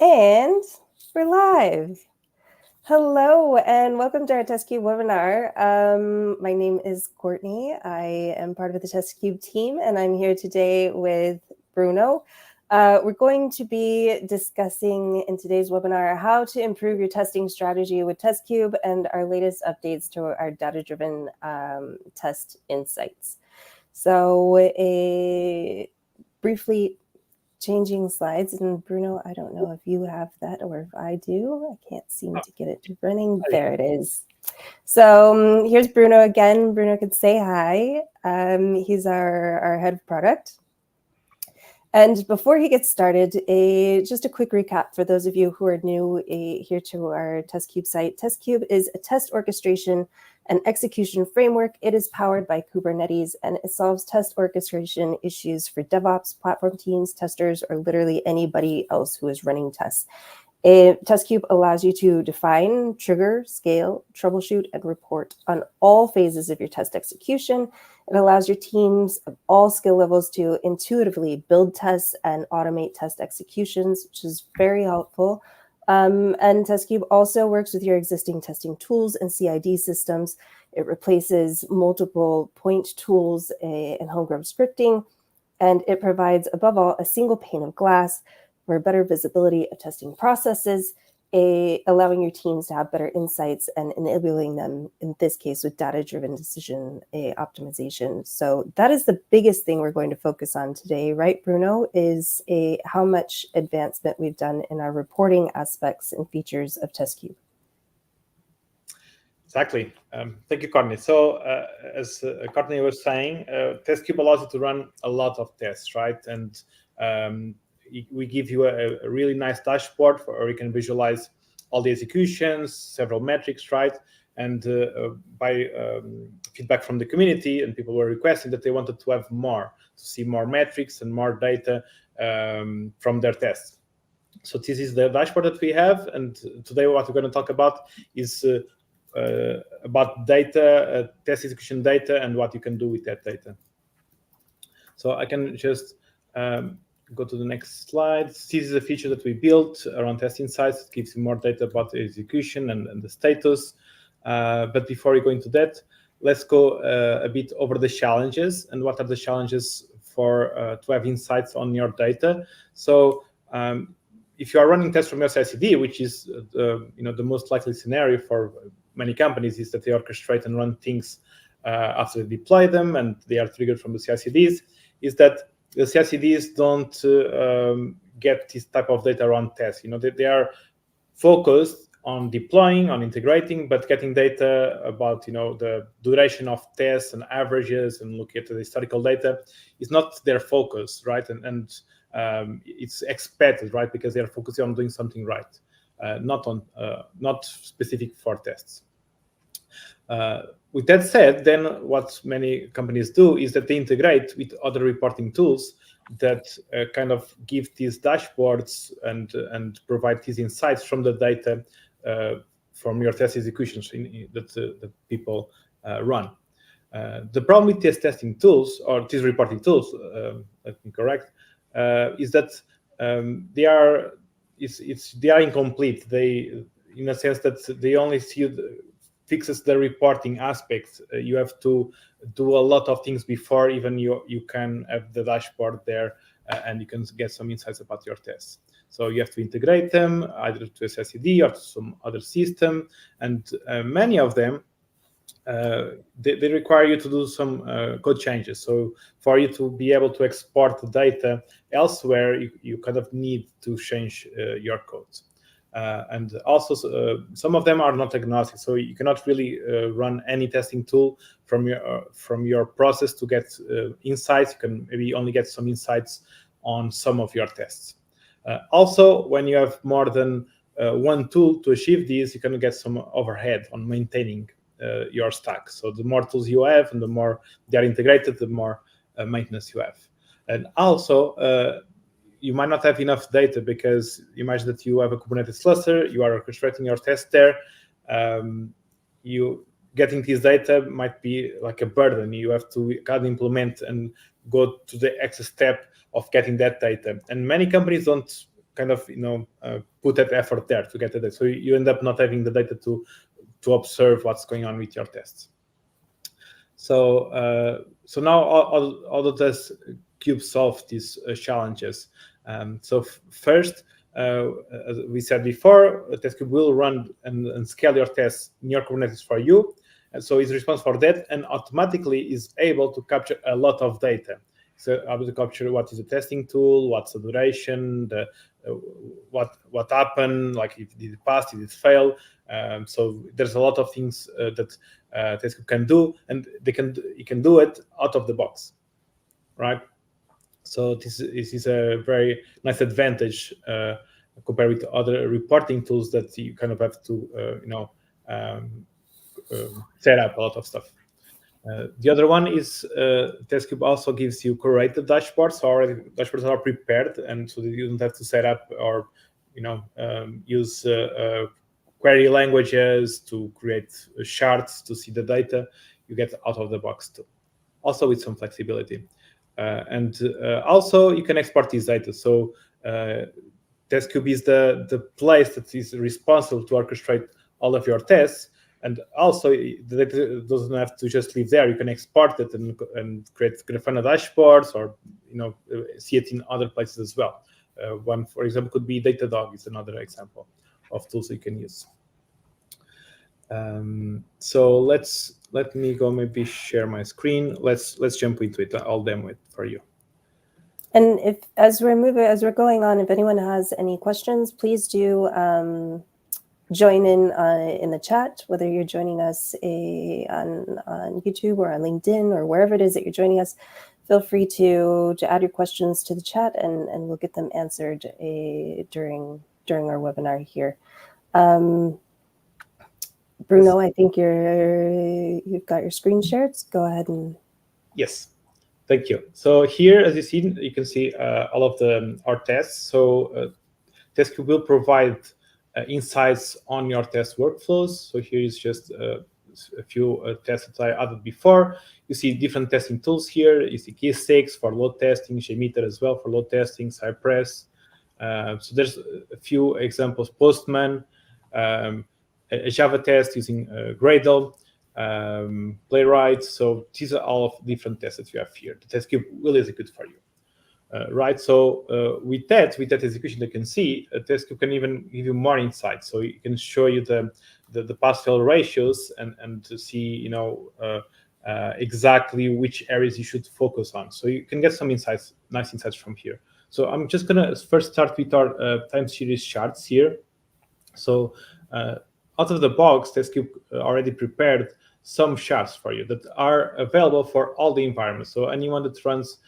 And we're live. Hello and welcome to our Testkube webinar. My name is Courtney. I am part of the Testkube team and I'm here today with Bruno. We're going to be discussing in today's webinar how to improve your testing strategy with Testkube and our latest updates to our data-driven test insights. So briefly changing slides, and Bruno, I don't know if you have that or if I do. I can't seem to get it running. There it is. So here's Bruno again. Bruno could say hi. He's our head of product. And before he gets started, just a quick recap for those of you who are new here to our Testkube site. Testkube is a test orchestration and execution framework. It is powered by Kubernetes, and it solves test orchestration issues for DevOps, platform teams, testers, or literally anybody else who is running tests. Testkube allows you to define, trigger, scale, troubleshoot, and report on all phases of your test execution. It allows your teams of all skill levels to intuitively build tests and automate test executions, which is very helpful. And Testkube also works with your existing testing tools and CI/CD systems. It replaces multiple point tools and homegrown scripting, and it provides, above all, a single pane of glass for better visibility of testing processes, allowing your teams to have better insights and enabling them, in this case, with data-driven decision optimization. So that is the biggest thing we're going to focus on today, right, Bruno, is how much advancement we've done in our reporting aspects and features of Testkube. Exactly. Thank you, Courtney. So as Courtney was saying, Testkube allows you to run a lot of tests, right? And we give you a really nice dashboard where you can visualize all the executions, several metrics, right? And by feedback from the community, and people were requesting that they wanted to have more, to see more metrics and more data from their tests. So this is the dashboard that we have. And today what we're going to talk about is about data, test execution data, and what you can do with that data. So I can just go to the next slide. This is a feature that we built around test insights. It gives you more data about the execution and the status. But before we go into that, let's go a bit over the challenges and what are the challenges for to have insights on your data. So if you are running tests from your CI/CD, which is the most likely scenario for many companies, is that they orchestrate and run things after they deploy them and they are triggered from the CI/CDs, is that the CI/CDs don't get this type of data around tests. They are focused on deploying, on integrating, but getting data about the duration of tests and averages and look at the historical data is not their focus, right? And it's expected, right? Because they are focusing on doing something right, not specific for tests. With that said, then what many companies do is that they integrate with other reporting tools that kind of give these dashboards and provide these insights from the data from your test executions that people run. The problem with these testing tools or these reporting tools, let me correct, is that they are incomplete. They, in a sense, that they only see fixes the reporting aspects. You have to do a lot of things before even you can have the dashboard there and you can get some insights about your tests. So you have to integrate them either to a CI/CD or to some other system, and many of them they require you to do some code changes. So for you to be able to export the data elsewhere, you kind of need to change your code. And also, some of them are not agnostic, so you cannot really run any testing tool from your process to get insights. You can maybe only get some insights on some of your tests. Also, when you have more than one tool to achieve these, you can get some overhead on maintaining your stack. So the more tools you have and the more they are integrated, the more maintenance you have. And also, you might not have enough data because imagine that you have a Kubernetes cluster, you are orchestrating your test there. You getting this data might be like a burden. You have to kind of implement and go to the extra step of getting that data. And many companies don't kind of put that effort there to get the data. So you end up not having the data to observe what's going on with your tests. So so now all the Testkube solve these challenges. So first, as we said before, Testkube will run and scale your tests in your Kubernetes for you. And so it's responsible for that and automatically is able to capture a lot of data. So able to capture what is the testing tool, what's the duration, what happened, like if did it pass, did it fail. So there's a lot of things that Testkube can do, and it can do it out of the box, right? So this is a very nice advantage compared with other reporting tools that you kind of have to set up a lot of stuff. The other one is Testkube also gives you curated dashboards. So already dashboards are prepared, and so you don't have to set up or use query languages to create charts to see the data. You get out of the box too, also with some flexibility. And also you can export this data. So Testkube is the place that is responsible to orchestrate all of your tests. And also, the data doesn't have to just live there. You can export it and create Grafana dashboards, or see it in other places as well. One, for example, could be Datadog. Is another example of tools you can use. So let me go maybe share my screen. Let's jump into it. I'll demo it for you. And if as we're going on, if anyone has any questions, please do join in the chat, whether you're joining us on YouTube or on LinkedIn or wherever it is that you're joining us. Feel free to add your questions to the chat, and we'll get them answered during our webinar here. Bruno, I think you've got your screen shared. So go ahead and. Yes, thank you. So here, as you can see all of our tests. So Testkube will provide insights on your test workflows. So here is just a few tests that I added before. You see different testing tools here. You see Keysticks for load testing, JMeter as well for load testing, Cypress. So there's a few examples: Postman, a Java test using Gradle, Playwright. So these are all of different tests that you have here. The Testkube will execute for you. Right, so with that execution, you can see Testkube can even give you more insights. So it can show you the pass-fail ratios and to see exactly which areas you should focus on. So you can get some insights, nice insights from here. So I'm just gonna first start with our time series charts here. So out of the box, Testkube already prepared some charts for you that are available for all the environments. So anyone that runs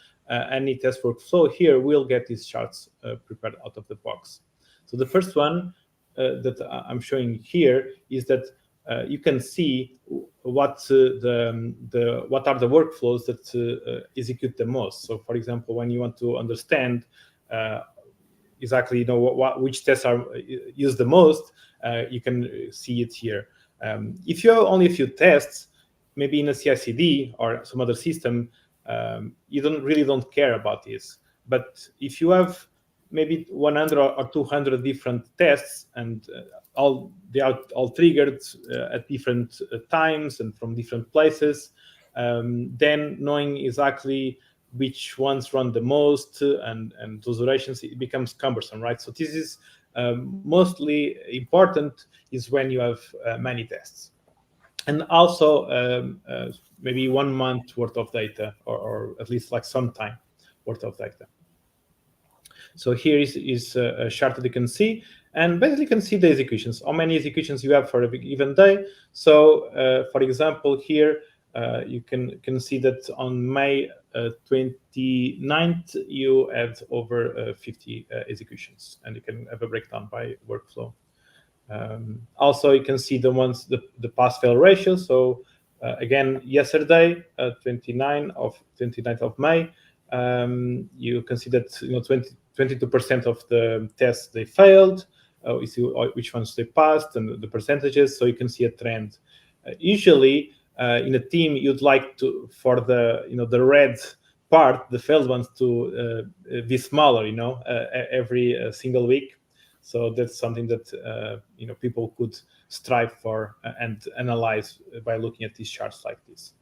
any test workflow here will get these charts prepared out of the box. So the first one that I'm showing here is that you can see what what are the workflows that execute the most. So, for example, when you want to understand exactly which tests are used the most, you can see it here. If you have only a few tests, maybe in a CI/CD or some other system, you don't care about this. But if you have maybe 100 or 200 different tests and they are all triggered at different times and from different places, then knowing exactly which ones run the most and those durations, it becomes cumbersome, right? So this is mostly important is when you have many tests. And also maybe 1 month worth of data, or at least like some time worth of data. So here is a chart that you can see, and basically you can see the executions, how many executions you have for a given day. So for example, here you can see that on May 29th, you had over 50 executions, and you can have a breakdown by workflow. Also, you can see the pass-fail ratio. So again, yesterday, 29th of May, you can see that 22% of the tests they failed. You see which ones they passed and the percentages. So you can see a trend. Usually, in a team, you'd like for the red part, the failed ones, to be smaller, every single week. So that's something that people could strive for and analyze by looking at these charts like this.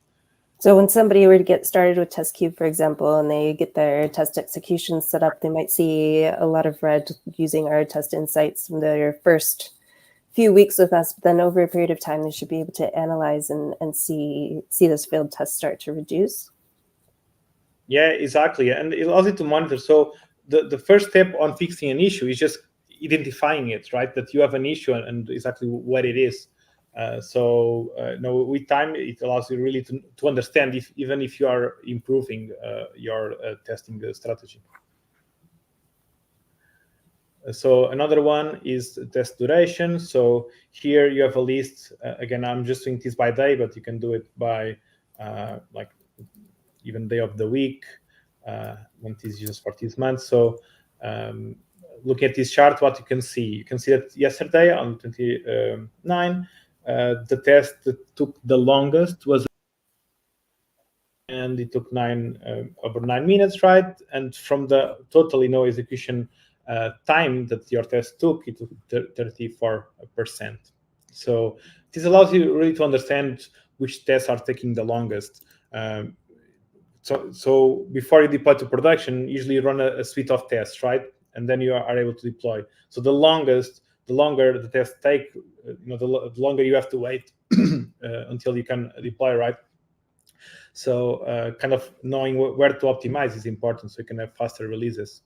So when somebody were to get started with Testkube, for example, and they get their test execution set up, they might see a lot of red using our test insights from their first few weeks with us, but then over a period of time, they should be able to analyze and see those failed tests start to reduce. Yeah, exactly. And it allows you to monitor. So the first step on fixing an issue is just identifying it, right? That you have an issue and exactly what it is. With time, it allows you really to understand even if you are improving your testing strategy. So another one is test duration. So here you have a list. Again, I'm just doing this by day, but you can do it by even day of the week, when this is just for this month. So look at this chart, what you can see that yesterday on 29, the test that took the longest was, and it took over 9 minutes, right? And from the total execution time that your test took, it took 34%. So this allows you really to understand which tests are taking the longest. So before you deploy to production, usually you run a suite of tests, right? And then you are able to deploy. So the longer the tests take, the longer you have to wait until you can deploy, right? So kind of knowing where to optimize is important, so you can have faster releases.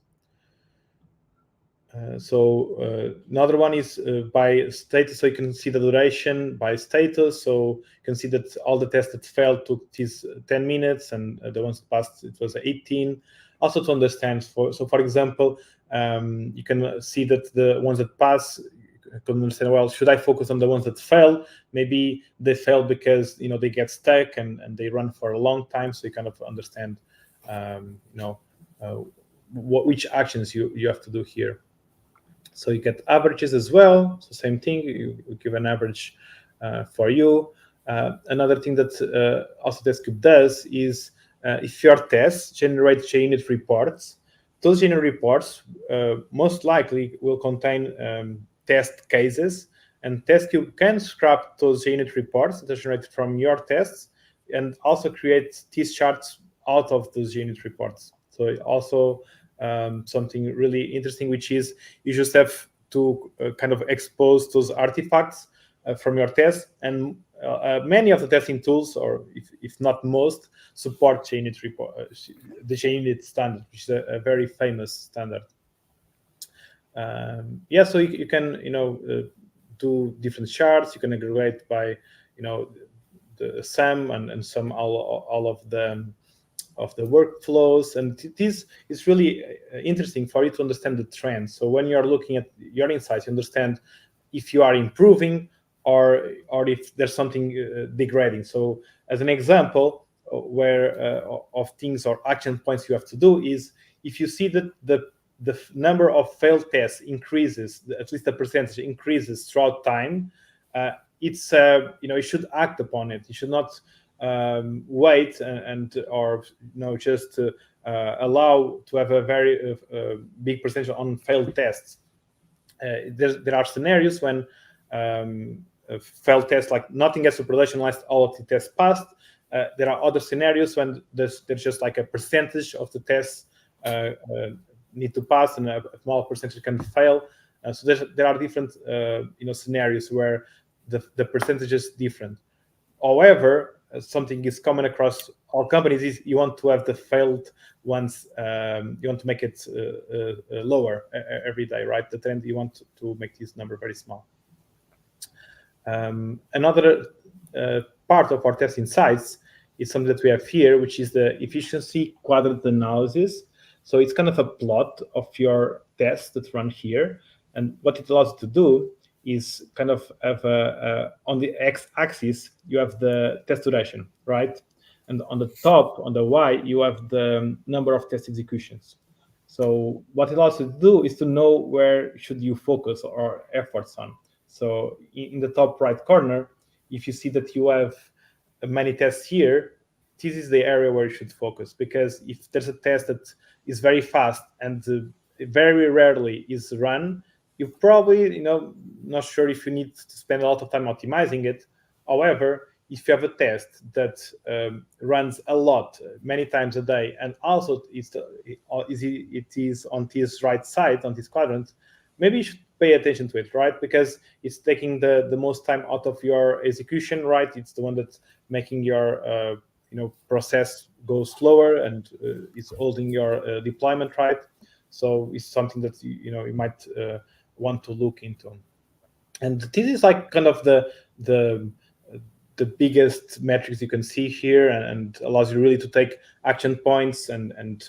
Another one is by status, so you can see the duration by status. So you can see that all the tests that failed took these 10 minutes, and the ones that passed, it was 18. Also to understand, for example, you can see that the ones that pass, you can understand, well, should I focus on the ones that fail? Maybe they fail because they get stuck and they run for a long time. So you kind of understand which actions you have to do here. So you get averages as well. So same thing, you give an average for you. Another thing that also Testkube does is if your tests generate JUnit reports, those JUnit reports most likely will contain test cases, and Testkube can scrap those JUnit reports that are generated from your tests and also create these charts out of those JUnit reports. So also something really interesting, which is you just have to kind of expose those artifacts from your test, and many of the testing tools, or if not most, support JUnit report, the JUnit standard, which is a very famous standard. So you can do different charts. You can aggregate by the sum and some all of the workflows, and this is really interesting for you to understand the trends. So when you are looking at your insights, you understand if you are improving or if there's something degrading. So as an example, where of things or action points you have to do is, if you see that the number of failed tests increases, at least the percentage increases throughout time, it's you should act upon it. You should not wait or just allow to have a very big percentage on failed tests. There are scenarios when failed tests, like nothing gets to production unless all of the tests passed. There are other scenarios when there's just like a percentage of the tests need to pass and a small percentage can fail. So there are different scenarios where the percentage is different. However, something is common across all companies is you want to have the failed ones, you want to make it lower every day, right? The trend, you want to make this number very small. Another part of our test insights is something that we have here, which is the efficiency quadrant analysis. So it's kind of a plot of your tests that run here. And what it allows you to do is kind of have on the x-axis, you have the test duration, right? And on the top, on the y, you have the number of test executions. So what it allows you to do is to know where should you focus our efforts on. So in the top right corner, if you see that you have many tests here, this is the area where you should focus, because if there's a test that is very fast and very rarely is run, you're probably not sure if you need to spend a lot of time optimizing it. However, if you have a test that runs a lot, many times a day, and also it is on this right side, on this quadrant, maybe you should pay attention to it, right? Because it's taking the most time out of your execution, right? It's the one that's making your process go slower, and it's holding your deployment, right? So it's something that you might want to look into. And this is like kind of the biggest metrics you can see here, and allows you really to take action points and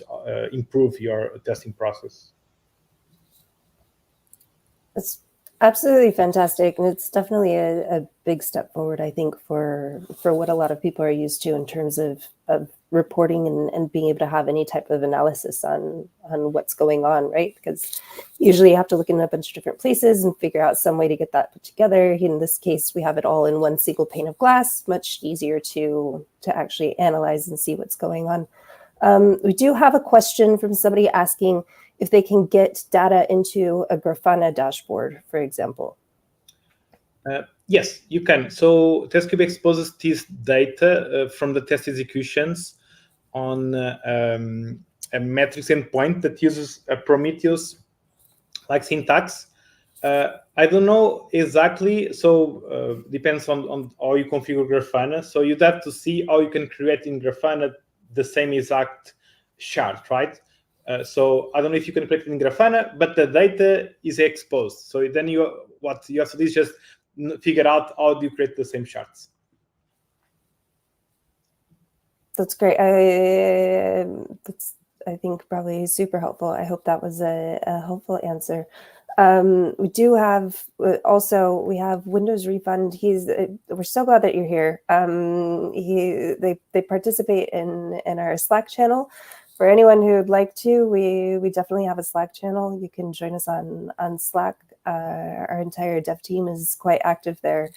improve your testing process. It's absolutely fantastic, and it's definitely a big step forward, I think, for what a lot of people are used to in terms of reporting and being able to have any type of analysis on what's going on, right? Because usually you have to look in a bunch of different places and figure out some way to get that put together. In this case, we have it all in one single pane of glass, much easier to actually analyze and see what's going on. We do have a question from somebody asking if they can get data into a Grafana dashboard, for example. Yes, you can. So Testkube exposes this data from the test executions on a metrics endpoint that uses a Prometheus-like syntax. I don't know exactly, so depends on how you configure Grafana. So you'd have to see how you can create in Grafana the same exact shard, right? So I don't know if you can create it in Grafana, but the data is exposed. So then what you have to do is just figure out how do you create the same shards. That's great. That's, I think, probably super helpful. I hope that was a helpful answer. We do have we have Windows Refund. We're so glad that you're here. They participate in our Slack channel. For anyone who would like to, we definitely have a Slack channel. You can join us on Slack. Our entire dev team is quite active there.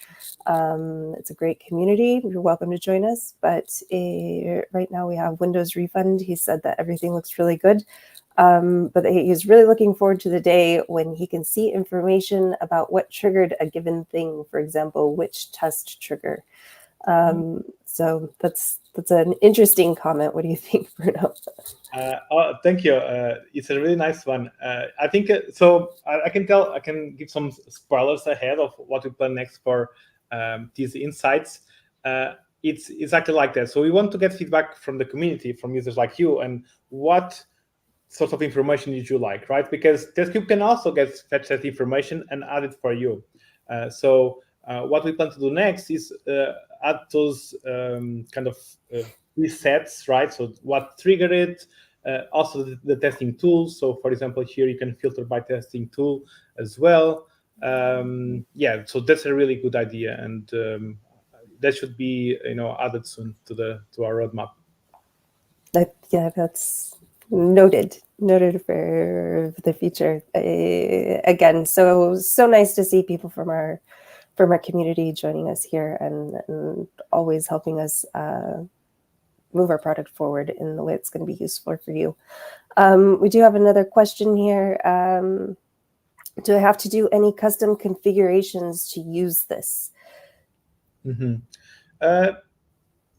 It's a great community. You're welcome to join us. But right now we have Windows Refund. He said that everything looks really good. But he's really looking forward to the day when he can see information about what triggered a given thing, for example, which test trigger. So that's an interesting comment. What do you think, Bruno? Thank you. It's a really nice one. I think so. I can give some spoilers ahead of what we plan next for these insights. It's exactly like that. So we want to get feedback from the community, from users like you, and what sort of information did you like, right? Because Testkube can also fetch that information and add it for you. So what we plan to do next is add those kind of presets, right? So what triggered it, also the testing tools. So for example, here you can filter by testing tool as well. Yeah, so that's a really good idea, and that should be added soon to our roadmap. Yeah, that's noted for the future. Again, so nice to see people from our community joining us here and always helping us move our product forward in the way it's going to be useful for you. We do have another question here. Do I have to do any custom configurations to use this? Mm-hmm.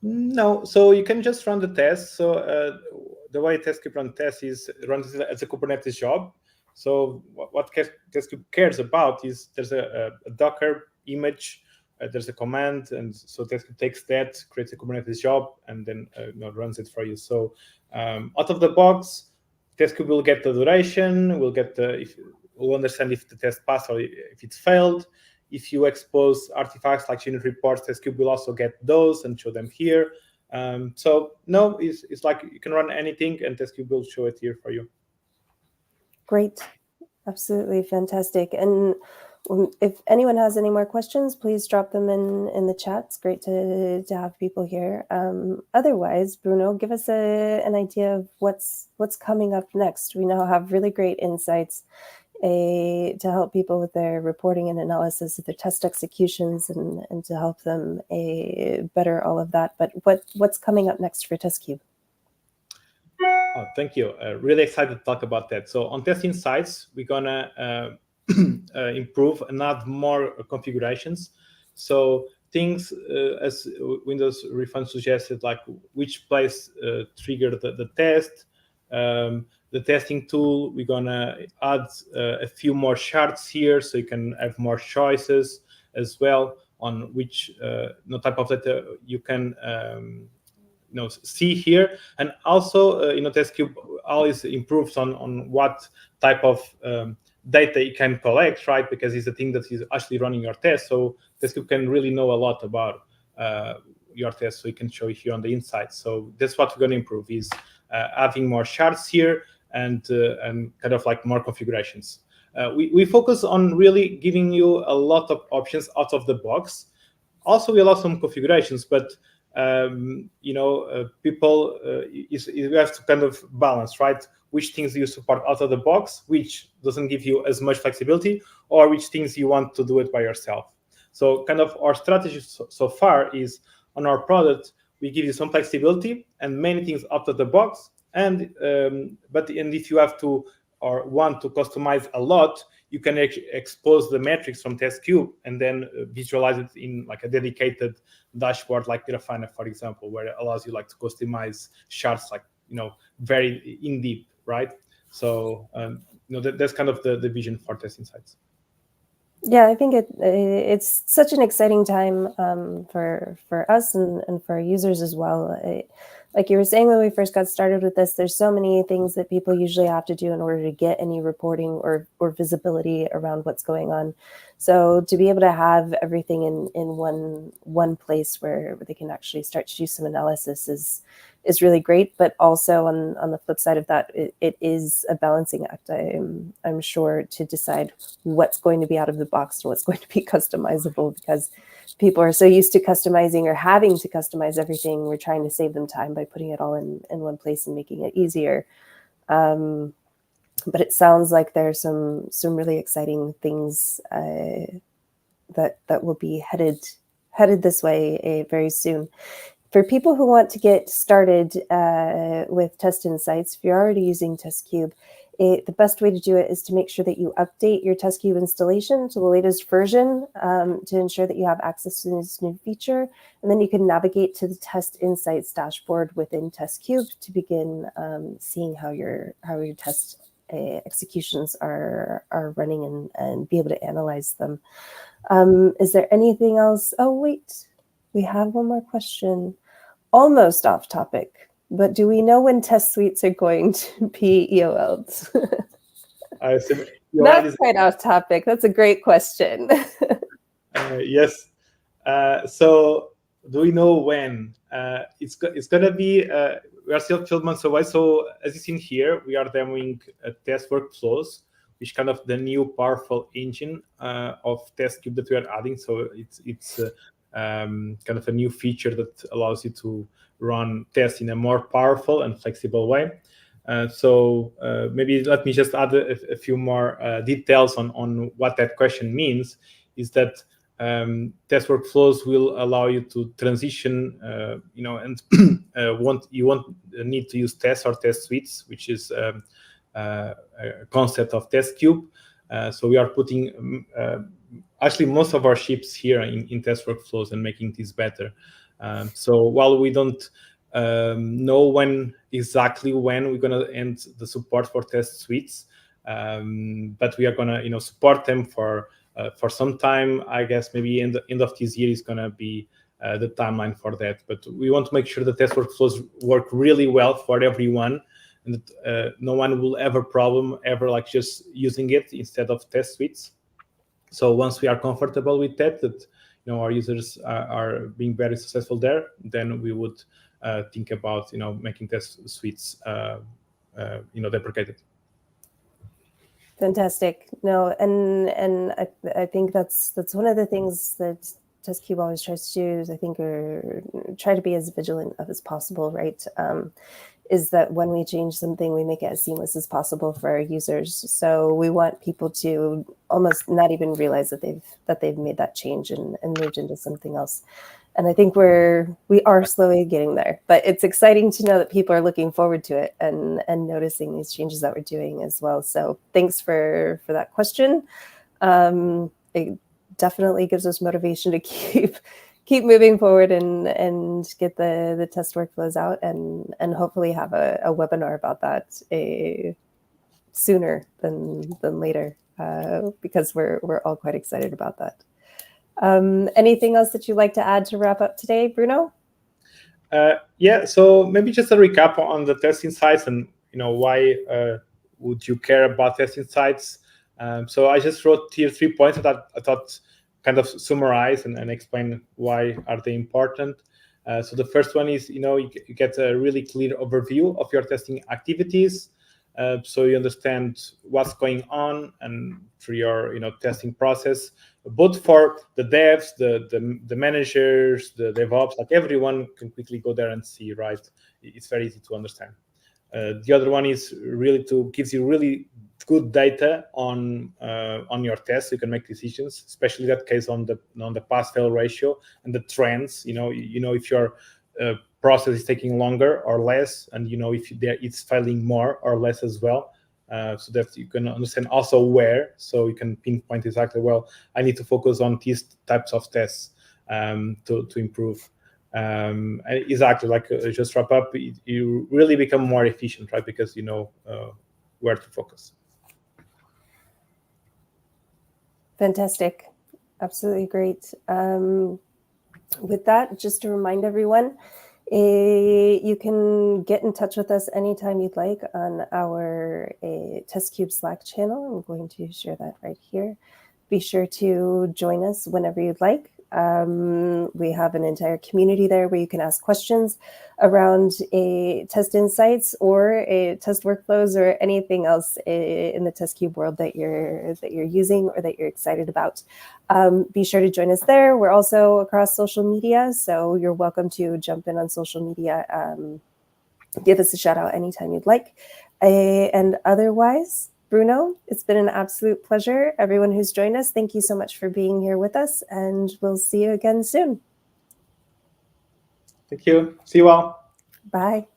No, so you can just run the test. So the way Testkube runs tests is runs as a Kubernetes job. So what Testkube cares about is there's a Docker image, there's a command, and so Testkube takes that, creates a Kubernetes job, and then runs it for you. So out of the box, Testkube will get the duration, we'll understand if the test passed or if it's failed. If you expose artifacts like unit reports, Testkube will also get those and show them here. So no, it's like you can run anything, and Testkube will show it here for you. Great, absolutely fantastic. And if anyone has any more questions, please drop them in the chat. It's great to have people here. Otherwise, Bruno, give us an idea of what's coming up next. We now have really great insights to help people with their reporting and analysis of their test executions and to help them better all of that. But what's coming up next for Testkube? Oh, thank you. Really excited to talk about that. So on Test Insights, we're gonna improve and add more configurations. So things as Windows Refund suggested, like which place triggered the test, the testing tool. We're gonna add a few more charts here, so you can have more choices as well on which type of data you can see here. And also Testkube always improves on what type of data you can collect, right? Because it's the thing that is actually running your test. So Testkube can really know a lot about your test, so you can show it here on the insights. So that's what we're going to improve, is having more charts here and kind of like more configurations. We focus on really giving you a lot of options out of the box. Also, we allow some configurations, but people, you have to kind of balance, right? Which things you support out of the box, which doesn't give you as much flexibility, or which things you want to do it by yourself. So kind of our strategy so far is, on our product, we give you some flexibility and many things out of the box. And if you have to or want to customize a lot, you can expose the metrics from Testkube and then visualize it in like a dedicated dashboard like Grafana, for example, where it allows you like to customize charts like very in deep, right? So that's kind of the vision for Test Insights. Yeah, I think it's such an exciting time for us and for our users as well. Like you were saying when we first got started with this, there's so many things that people usually have to do in order to get any reporting or visibility around what's going on. So to be able to have everything in one place where they can actually start to do some analysis is really great. But also on the flip side of that, it is a balancing act, I'm sure, to decide what's going to be out of the box and what's going to be customizable, because people are so used to customizing or having to customize everything. We're trying to save them time by putting it all in one place and making it easier. But it sounds like there's some really exciting things that will be headed this way very soon. For people who want to get started with Test Insights, if you're already using Testkube, the best way to do it is to make sure that you update your Testkube installation to the latest version to ensure that you have access to this new feature. And then you can navigate to the Test Insights dashboard within Testkube to begin seeing how your test executions are running and be able to analyze them. Is there anything else? Oh, wait, we have one more question. Almost off topic, but do we know when test suites are going to be EOL'd? Not quite off topic. That's a great question. Yes. So do we know when? It's going to be, we are still 12 months away. So as you see here, we are demoing test workflows, which kind of the new powerful engine of Testkube that we are adding. So it's kind of a new feature that allows you to run tests in a more powerful and flexible way. So maybe let me just add a few more details on what that question means. Is that test workflows will allow you to transition, and you won't need to use tests or test suites, which is a concept of Testkube. So we are putting actually most of our ships here in test workflows and making this better. So while we don't know exactly when we're going to end the support for test suites, but we are going to support them for some time. I guess maybe end of this year is going to be the timeline for that. But we want to make sure the test workflows work really well for everyone, and that no one will ever like just using it instead of test suites. So once we are comfortable with that our users are being very successful there, then we would think about making test suites deprecated. Fantastic. No, and I think that's one of the things that Testkube always tries to do is, I think, or try to be as vigilant of as possible, right? is that when we change something, we make it as seamless as possible for our users. So we want people to almost not even realize that they've made that change and moved into something else. And I think we are slowly getting there, but it's exciting to know that people are looking forward to it and noticing these changes that we're doing as well. So thanks for that question. It definitely gives us motivation to keep moving forward and get the test workflows out and hopefully have a webinar about that sooner than later, because we're all quite excited about that. Anything else that you'd like to add to wrap up today, Bruno? Yeah, so maybe just a recap on the test insights and why would you care about test insights. So I just wrote here 3 points that I thought kind of summarize and explain why are they important. So the first one is, you get a really clear overview of your testing activities. So you understand what's going on and through your testing process, both for the devs, the managers, the DevOps, like everyone can quickly go there and see, right? It's very easy to understand. The other one is really gives you really good data on your tests. You can make decisions, especially that case on the pass-fail ratio and the trends. If your process is taking longer or less, and if it's failing more or less as well, so that you can understand also where, so you can pinpoint exactly, well, I need to focus on these types of tests to improve. And exactly, like just wrap up, you really become more efficient, right? Because you know where to focus. Fantastic. Absolutely great. With that, just to remind everyone, you can get in touch with us anytime you'd like on our Testkube Slack channel. I'm going to share that right here. Be sure to join us whenever you'd like. We have an entire community there where you can ask questions around test insights or test workflows or anything else in the Testkube world that you're using or that you're excited about. Be sure to join us there. We're also across social media, so you're welcome to jump in on social media. Give us a shout out anytime you'd like. And otherwise, Bruno, it's been an absolute pleasure. Everyone who's joined us, thank you so much for being here with us, and we'll see you again soon. Thank you. See you all. Bye.